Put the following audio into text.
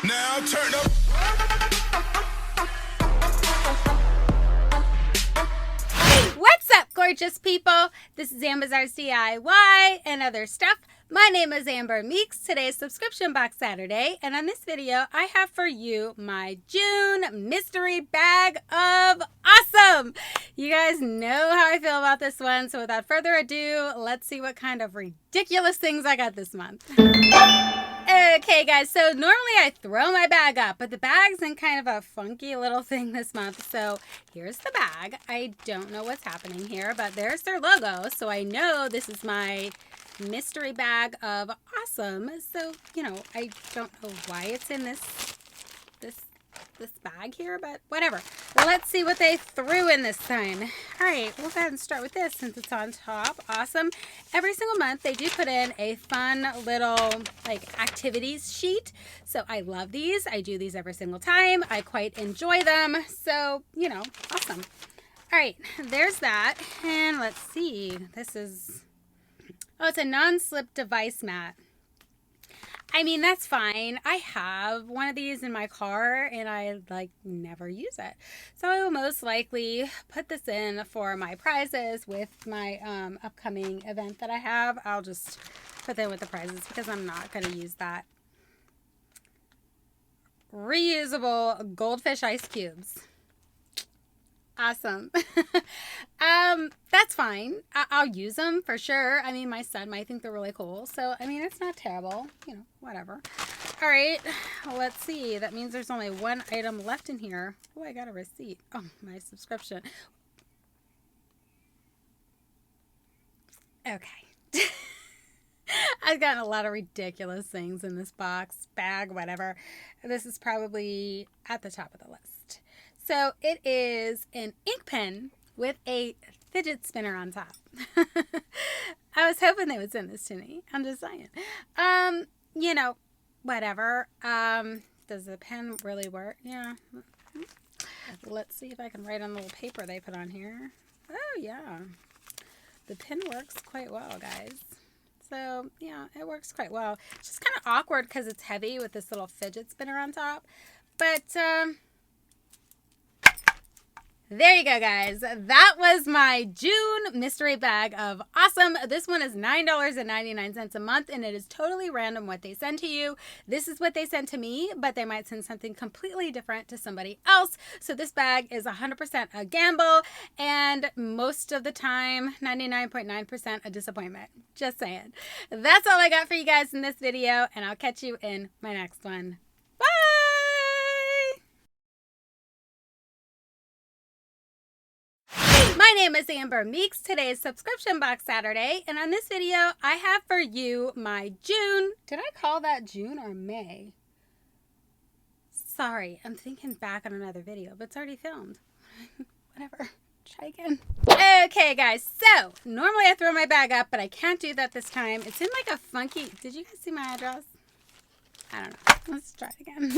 Now turn up. What's up, gorgeous people? This is Amber's DIY and other stuff. My name is Amber Meeks. Today's Subscription Box Saturday, and on this video, I have for you my June mystery bag of awesome. You guys know how I feel about this one, so without further ado, let's see what kind of ridiculous things I got this month. Okay, guys, so normally I throw my bag up, but the bag's in kind of a funky little thing this month. So here's the bag. I don't know what's happening here, but there's their logo. So I know this is my mystery bag of awesome. So, you know, I don't know why it's in this bag here, but whatever. Let's see what they threw in this time. All right, we'll go ahead and start with this since it's on top. Awesome. Every single month they do put in a fun little like activities sheet. So I love these. I do these every single time. I quite enjoy them. So, you know, awesome. All right, there's that. And let's see. This is, oh, it's a non-slip device mat. I mean, that's fine. I have one of these in my car and I like never use it. So I will most likely put this in for my prizes with my upcoming event that I have. I'll just put that with the prizes because I'm not going to use that. Reusable goldfish ice cubes. Awesome. That's fine. I'll use them for sure. I mean, my son might think they're really cool. So, I mean, it's not terrible. You know, whatever. All right. Let's see. That means there's only one item left in here. Oh, I got a receipt. Oh, my subscription. Okay. I've gotten a lot of ridiculous things in this box, bag, whatever. This is probably at the top of the list. So it is an ink pen with a fidget spinner on top. I was hoping they would send this to me. I'm just saying. You know, whatever. Does the pen really work? Yeah. Let's see if I can write on the little paper they put on here. Oh, yeah. The pen works quite well, guys. So, yeah, it works quite well. It's just kind of awkward because it's heavy with this little fidget spinner on top. But, there you go, guys. That was my June mystery bag of awesome. This one is $9.99 a month, and it is totally random what they send to you. This is what they sent to me, but they might send something completely different to somebody else. So this bag is 100% a gamble, and most of the time, 99.9% a disappointment. Just saying. That's all I got for you guys in this video, and I'll catch you in my next one. Bye! My name is Amber Meeks. Today is Subscription Box Saturday, and on this video, I have for you my June. Did I call that June or May? Sorry, I'm thinking back on another video, but it's already filmed. Whatever. Try again. Okay, guys, so normally I throw my bag up, but I can't do that this time. It's in like a funky, did you guys see my address? I don't know. Let's try it again.